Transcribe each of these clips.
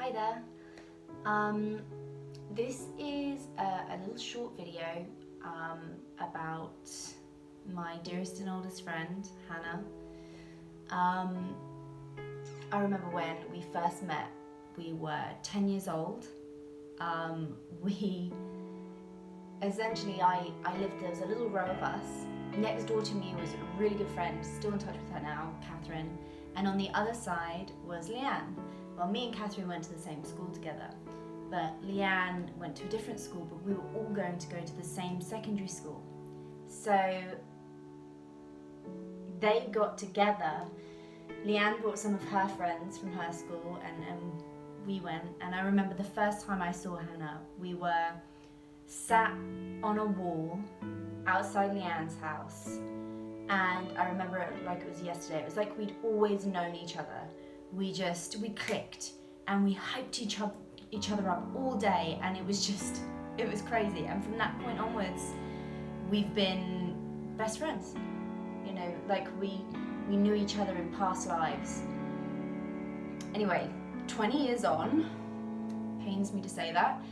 Hi there. This is a little short video about my dearest and oldest friend, Hannah. I remember when we first met, we were 10 years old. I lived, there was a little row of us. Next door to me was a really good friend, still in touch with her now, Catherine. And on the other side was Leanne. Well, me and Catherine went to the same school together, but Leanne went to a different school, but we were all going to go to the same secondary school. So they got together. Leanne brought some of her friends from her school and we went. And I remember the first time I saw Hannah, we were sat on a wall outside Leanne's house. And I remember it like it was yesterday. It was like we'd always known each other. We clicked and we hyped each other up all day, and it was crazy. And from that point onwards, we've been best friends. You know, like we knew each other in past lives. Anyway, 20 years on, pains me to say that,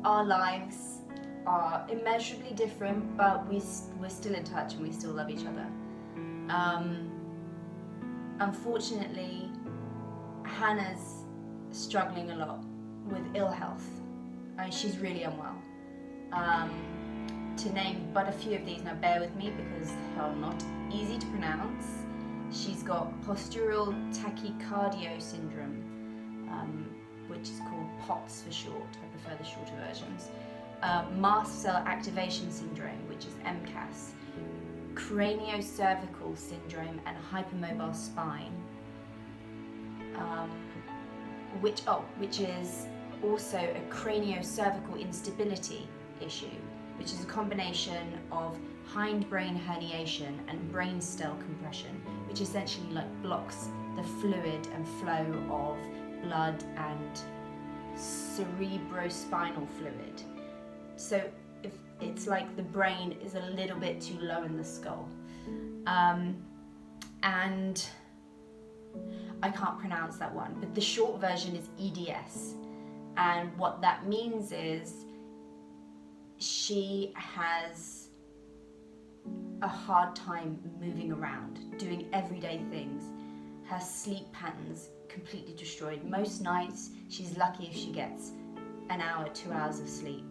our lives are immeasurably different, but we're still in touch and we still love each other. Unfortunately, Hannah's struggling a lot with ill health. She's really unwell. To name but a few of these, now bear with me because they're not easy to pronounce. She's got postural tachycardia syndrome, which is called POTS for short. I prefer the shorter versions. Mast cell activation syndrome, which is MCAS. Craniocervical syndrome and hypermobile spine, which is also a craniocervical instability issue, which is a combination of hindbrain herniation and brain stem compression, which essentially blocks the fluid and flow of blood and cerebrospinal fluid. So if it's like the brain is a little bit too low in the skull. And I can't pronounce that one, but the short version is EDS. And what that means is she has a hard time moving around, doing everyday things. Her sleep pattern's completely destroyed. Most nights she's lucky if she gets an hour, 2 hours of sleep,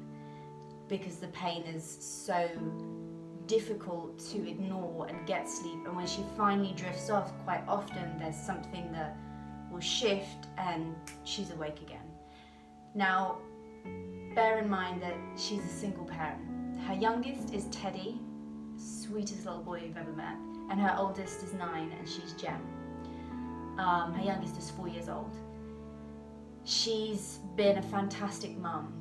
because the pain is so difficult to ignore and get sleep. And when she finally drifts off, quite often there's something that will shift and she's awake again. Now, bear in mind that she's a single parent. Her youngest is Teddy, sweetest little boy you've ever met, and her oldest is 9 and she's Jem. Her youngest is 4 years old. She's been a fantastic mum,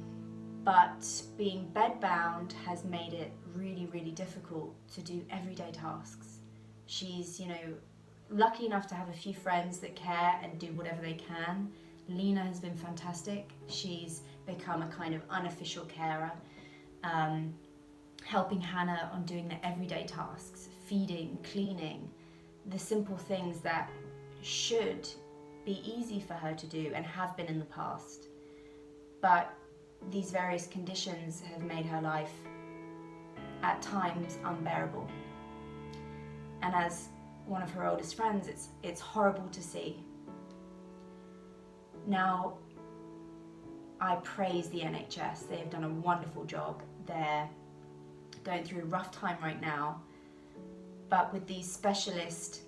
but being bedbound has made it really, really difficult to do everyday tasks. She's, lucky enough to have a few friends that care and do whatever they can. Lena has been fantastic. She's become a kind of unofficial carer, helping Hannah on doing the everyday tasks, feeding, cleaning, the simple things that should be easy for her to do and have been in the past. But these various conditions have made her life at times unbearable. And as one of her oldest friends, it's horrible to see. Now, I praise the NHS. They have done a wonderful job. They're going through a rough time right now. But with these specialist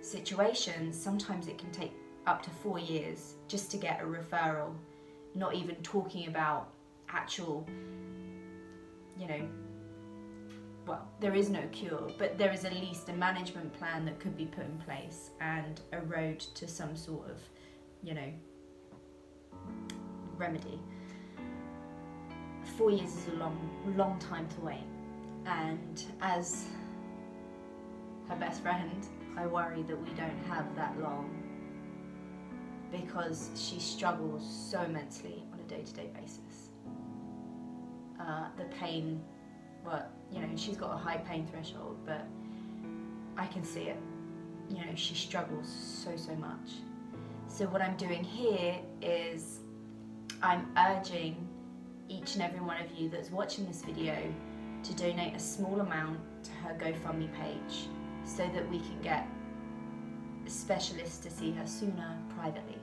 situations, sometimes it can take up to 4 years just to get a referral, not even talking about actual, there is no cure, but there is at least a management plan that could be put in place and a road to some sort of, remedy. 4 years is a long time to wait. And as her best friend, I worry that we don't have that long, because she struggles so immensely on a day-to-day basis. The pain, she's got a high pain threshold, but I can see it. She struggles so much. So what I'm doing here is I'm urging each and every one of you that's watching this video to donate a small amount to her GoFundMe page so that we can get a specialist to see her sooner privately.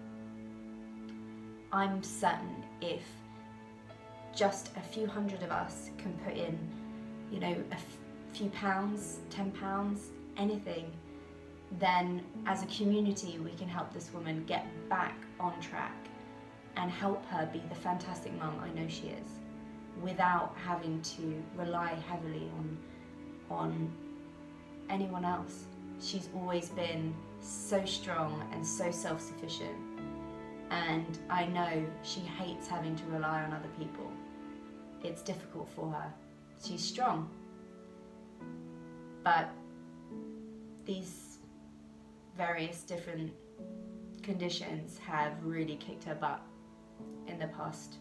I'm certain if just a few hundred of us can put in, you know, a few pounds, £10, anything, then as a community we can help this woman get back on track and help her be the fantastic mum I know she is, without having to rely heavily on anyone else. She's always been so strong and so self-sufficient, and I know she hates having to rely on other people. It's difficult for her. She's strong, but these various different conditions have really kicked her butt in the past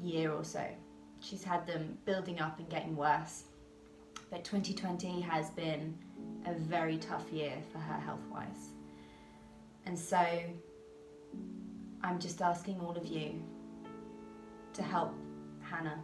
year or so. She's had them building up and getting worse, but 2020 has been a very tough year for her health-wise. And so I'm just asking all of you to help Hannah.